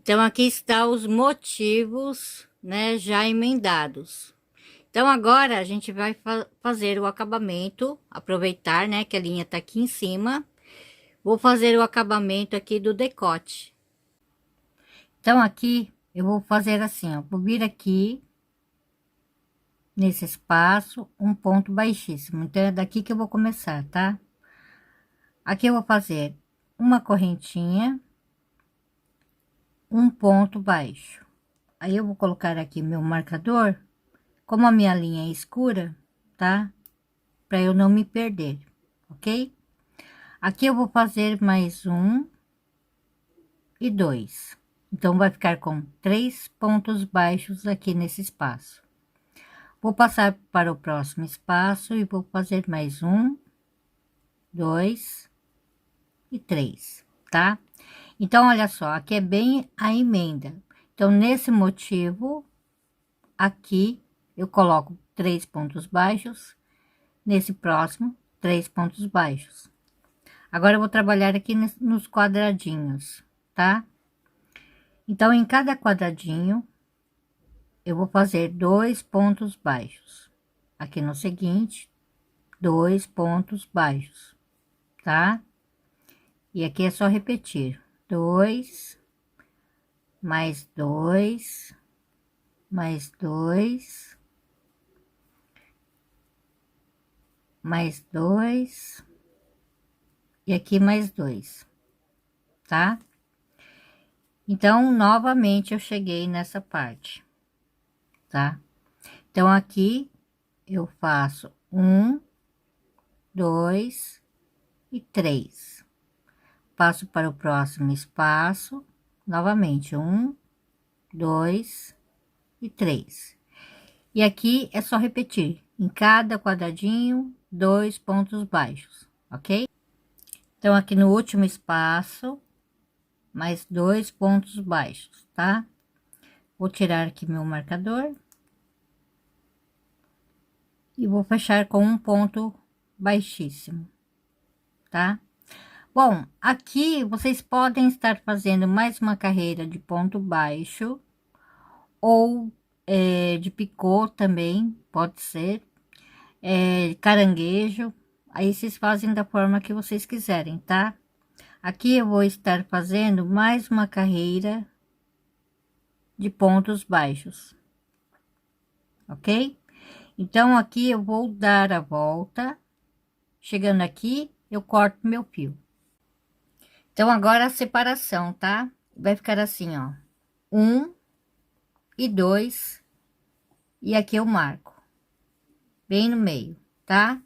Então, aqui está os motivos, né, já emendados. Então, agora a gente vai fazer o acabamento, aproveitar, né, que a linha tá aqui em cima. Vou fazer o acabamento aqui do decote. Então, aqui eu vou fazer assim, ó, vou vir aqui nesse espaço, um ponto baixíssimo. Então, é daqui que eu vou começar, tá? Aqui eu vou fazer uma correntinha, um ponto baixo. Aí eu vou colocar aqui meu marcador, como a minha linha é escura, tá? Para eu não me perder, ok? Aqui eu vou fazer mais um e dois. Então, vai ficar com 3 pontos baixos aqui nesse espaço. Vou passar para o próximo espaço e vou fazer mais um, dois e três, tá? Então, olha só, aqui é bem a emenda. Então, nesse motivo, aqui eu coloco 3 pontos baixos, nesse próximo, 3 pontos baixos. Agora, eu vou trabalhar aqui nos quadradinhos, tá? Então, em cada quadradinho, eu vou fazer 2 pontos baixos. Aqui no seguinte, 2 pontos baixos, tá? E aqui é só repetir. 2, mais 2, mais 2, mais 2, e aqui mais 2, tá? Então, novamente, eu cheguei nessa parte, tá? Então, aqui eu faço 1, 2 e 3. Passo para o próximo espaço, novamente, 1, 2 e 3. E aqui é só repetir, em cada quadradinho, 2 pontos baixos, ok? Então, aqui no último espaço, mais 2 pontos baixos, tá? Vou tirar aqui meu marcador. E vou fechar com um ponto baixíssimo, tá? Bom, aqui vocês podem estar fazendo mais uma carreira de ponto baixo, ou de picô também, pode ser, caranguejo. Aí vocês fazem da forma que vocês quiserem, tá? Aqui eu vou estar fazendo mais uma carreira de pontos baixos, ok? Então, aqui eu vou dar a volta, chegando aqui, eu corto meu fio. Então, agora a separação, tá? Vai ficar assim, ó, 1 e 2, e aqui eu marco, bem no meio, tá?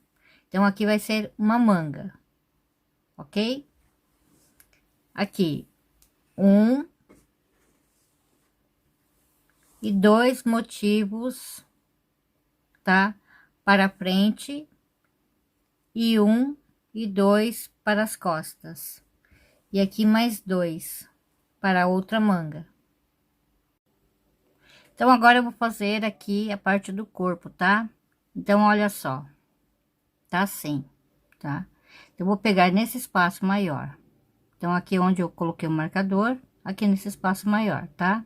Então, aqui vai ser uma manga, ok? Aqui, 1 e 2 motivos, tá? Para frente, e 1 e 2 para as costas. E aqui mais 2 para a outra manga. Então, agora eu vou fazer aqui a parte do corpo, tá? Então, olha só, tá assim, tá? Eu vou pegar nesse espaço maior. Então, aqui onde eu coloquei o marcador, aqui nesse espaço maior, tá?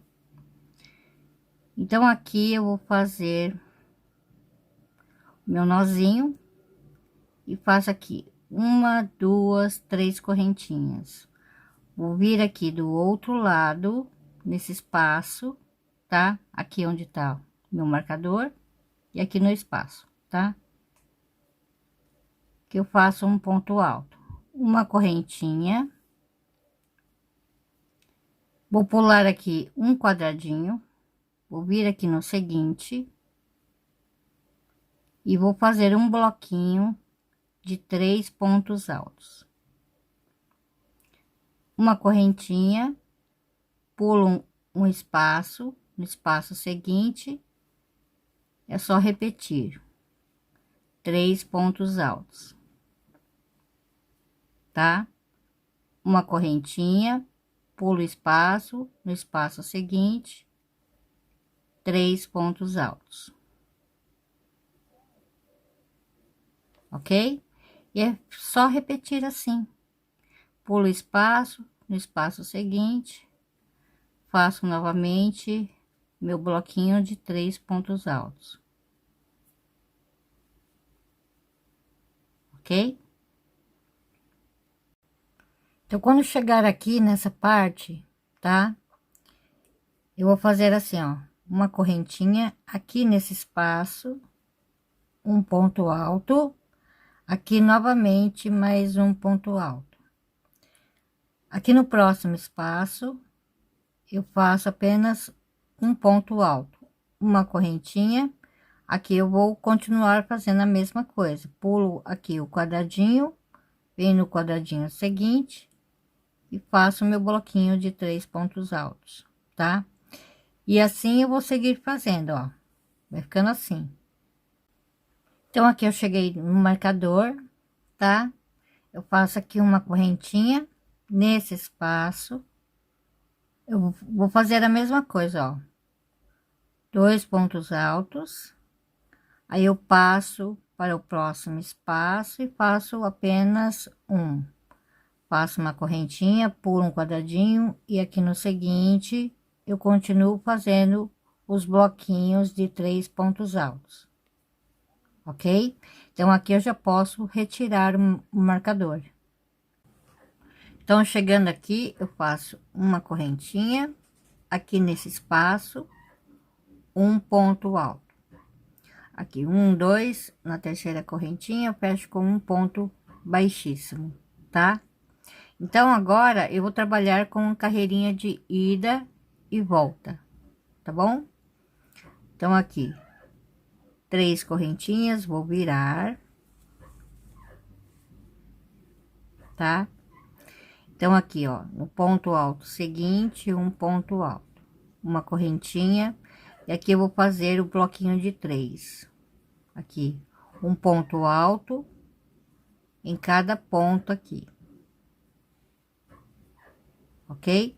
Então, aqui eu vou fazer meu nozinho e faço aqui uma, duas, 3 correntinhas. Vou vir aqui do outro lado, nesse espaço, tá? Aqui onde tá meu marcador e aqui no espaço, tá? Que eu faço um ponto alto, uma correntinha. Vou pular aqui um quadradinho, vou vir aqui no seguinte e vou fazer um bloquinho de 3 pontos altos. Uma correntinha, pulo um espaço, no espaço seguinte, é só repetir 3 pontos altos, tá? Uma correntinha, pulo espaço, no espaço seguinte, 3 pontos altos, ok? E é só repetir assim, pulo espaço, no espaço seguinte, faço novamente meu bloquinho de 3 pontos altos. Ok? Então, quando chegar aqui nessa parte, tá? Eu vou fazer assim, ó, uma correntinha aqui nesse espaço, um ponto alto, aqui novamente mais um ponto alto. Aqui no próximo espaço, eu faço apenas um ponto alto, uma correntinha. Aqui eu vou continuar fazendo a mesma coisa, pulo aqui o quadradinho, venho no quadradinho seguinte e faço meu bloquinho de 3 pontos altos, tá? E assim eu vou seguir fazendo, ó, vai ficando assim. Então, aqui eu cheguei no marcador, tá? Eu faço aqui uma correntinha nesse espaço. Eu vou fazer a mesma coisa, ó. 2 pontos altos. Aí eu passo para o próximo espaço e faço apenas um. Faço uma correntinha, pulo um quadradinho e aqui no seguinte eu continuo fazendo os bloquinhos de 3 pontos altos. Ok? Então, aqui eu já posso retirar o marcador. Então, chegando aqui, eu faço uma correntinha, aqui nesse espaço, um ponto alto. Aqui, um, dois, na terceira correntinha, eu fecho com um ponto baixíssimo, tá? Então, agora, eu vou trabalhar com carreirinha de ida e volta, tá bom? Então, aqui, 3 correntinhas, vou virar, tá? Então, aqui, ó, no ponto alto seguinte, um ponto alto, uma correntinha, e aqui eu vou fazer o bloquinho de 3. Aqui, um ponto alto em cada ponto aqui, ok?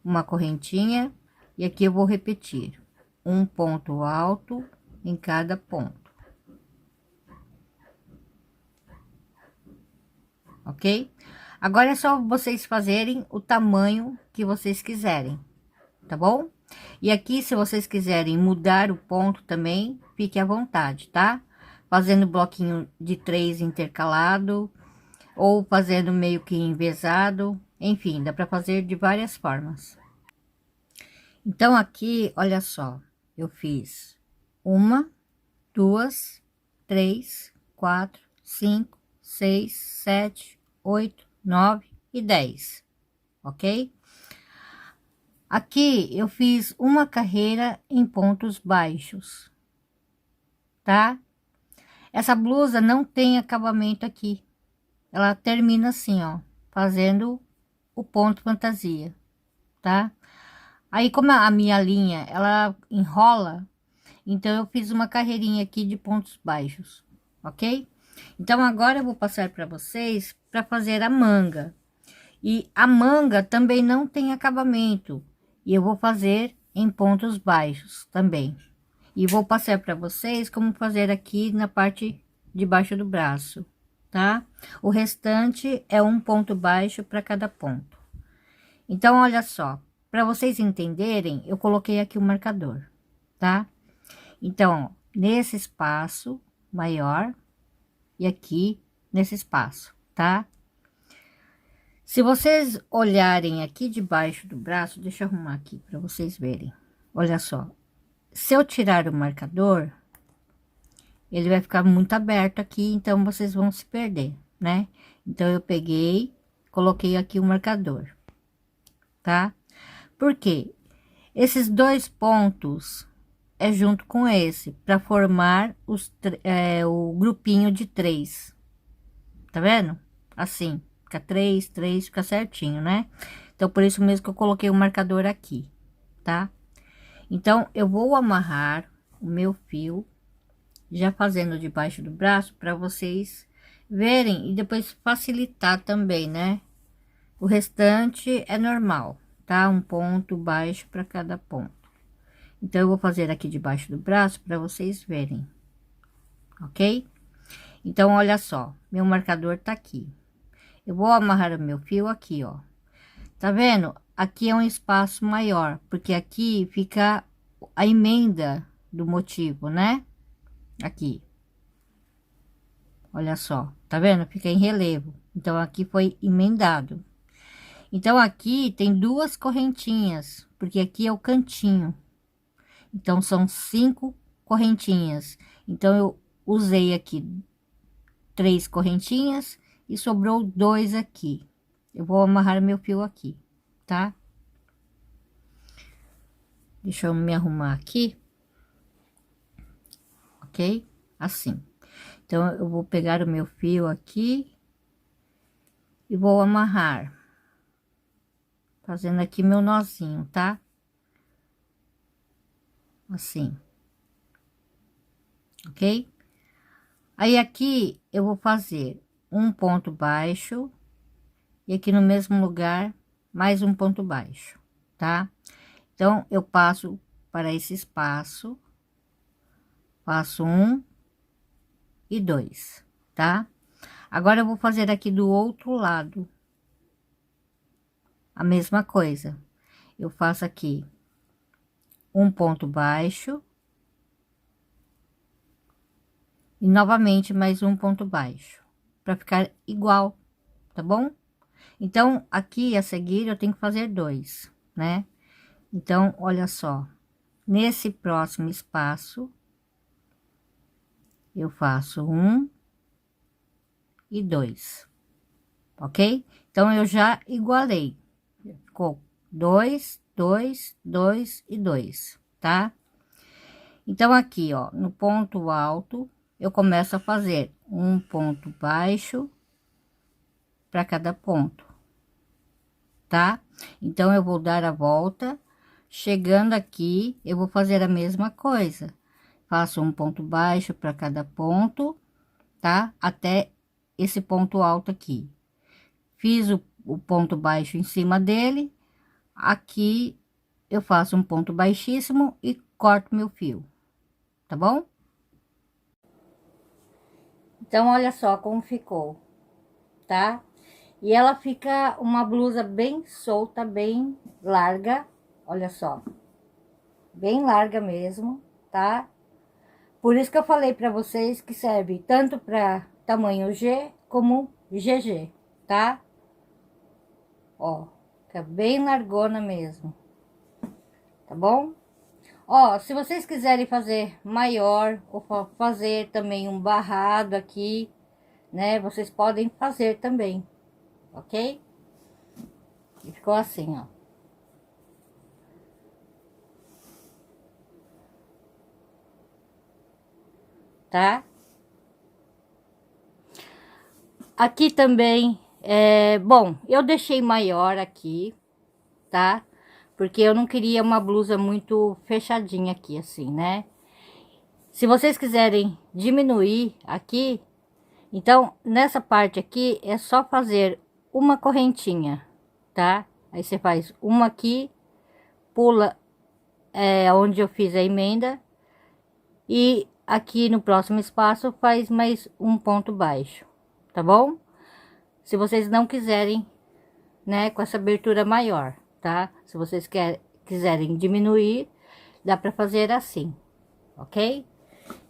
Uma correntinha, e aqui eu vou repetir, um ponto alto em cada ponto, ok? Agora é só vocês fazerem o tamanho que vocês quiserem, tá bom? E aqui, se vocês quiserem mudar o ponto também, fique à vontade, tá? Fazendo bloquinho de 3 intercalado, ou fazendo meio que envezado, enfim, dá para fazer de várias formas. Então, aqui, olha só, eu fiz uma, duas, três, quatro, cinco, seis, sete, 8, 9 e 10, ok? Aqui eu fiz uma carreira em pontos baixos, tá? Essa blusa não tem acabamento aqui, ela termina assim, ó, fazendo o ponto fantasia, tá? Aí, como a minha linha, ela enrola, então eu fiz uma carreirinha aqui de pontos baixos, ok? Então, agora eu vou passar para vocês para fazer a manga. E a manga também não tem acabamento. E eu vou fazer em pontos baixos também. E vou passar para vocês como fazer aqui na parte de baixo do braço, tá? O restante é um ponto baixo para cada ponto. Então, olha só, para vocês entenderem, eu coloquei aqui o marcador, tá? Então, ó, nesse espaço maior e aqui nesse espaço, tá? Se vocês olharem aqui debaixo do braço, deixa eu arrumar aqui para vocês verem. Olha só, se eu tirar o marcador, ele vai ficar muito aberto aqui, então vocês vão se perder, né? Então, eu peguei, coloquei aqui o marcador, tá? Por quê? Esses 2 pontos é junto com esse, para formar o grupinho de 3, tá vendo? Assim, fica 3, 3, fica certinho, né? Então, por isso mesmo que eu coloquei o marcador aqui, tá? Então, eu vou amarrar o meu fio, já fazendo debaixo do braço, para vocês verem e depois facilitar também, né? O restante é normal, tá? Um ponto baixo para cada ponto. Então, eu vou fazer aqui debaixo do braço para vocês verem, ok? Então, olha só, meu marcador tá aqui. Eu vou amarrar o meu fio aqui, ó. Tá vendo? aqui é um espaço maior, porque aqui fica a emenda do motivo, né? Aqui. Olha só, tá vendo? Fica em relevo. Então, aqui foi emendado. Então, aqui tem duas correntinhas, porque aqui é o cantinho. Então, são 5 correntinhas. Então, eu usei aqui 3 correntinhas e sobrou 2 aqui. Eu vou amarrar meu fio aqui, tá? Deixa eu me arrumar aqui. Ok? Assim. Então, eu vou pegar o meu fio aqui e vou amarrar. Fazendo aqui meu nozinho, tá? Assim. Ok? Aí, aqui, eu vou fazer um ponto baixo. E aqui no mesmo lugar, mais um ponto baixo, tá? Então, eu passo para esse espaço. Passo 1 e 2, tá? Agora, eu vou fazer aqui do outro lado. A mesma coisa. Eu faço aqui um ponto baixo. E novamente mais um ponto baixo. Para ficar igual, tá bom? Então, aqui a seguir eu tenho que fazer 2, né? Então, olha só. Nesse próximo espaço, eu faço 1 e 2, ok? Então, eu já igualei. Ficou 2, 2, 2 e 2, tá? Então, aqui, ó, no ponto alto, eu começo a fazer um ponto baixo para cada ponto, tá? Então, eu vou dar a volta. Chegando aqui, eu vou fazer a mesma coisa. Faço um ponto baixo para cada ponto, tá? Até esse ponto alto aqui. Fiz o ponto baixo em cima dele. Aqui eu faço um ponto baixíssimo e corto meu fio, tá bom? Então, olha só como ficou, tá? E ela fica uma blusa bem solta, bem larga, olha só. Bem larga mesmo, tá? Por isso que eu falei para vocês que serve tanto para tamanho G como GG, tá? Ó, fica bem largona mesmo, tá bom? Ó, se vocês quiserem fazer maior ou fazer também um barrado aqui, né? Vocês podem fazer também, ok? E ficou assim, ó. Tá? Aqui também, bom, eu deixei maior aqui, tá? Porque eu não queria uma blusa muito fechadinha aqui, assim, né? Se vocês quiserem diminuir aqui, então, nessa parte aqui, é só fazer uma correntinha, tá? Aí você faz uma aqui, pula onde eu fiz a emenda, e aqui no próximo espaço faz mais um ponto baixo, tá bom? Se vocês não quiserem, né, com essa abertura maior, tá? Se vocês quiserem diminuir, dá pra fazer assim, ok?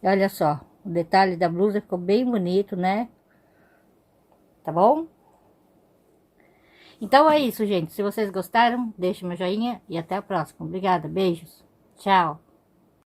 E olha só, o detalhe da blusa ficou bem bonito, né? Tá bom? Então é isso, gente. Se vocês gostaram, deixe meu joinha e até a próxima. Obrigada, beijos. Tchau.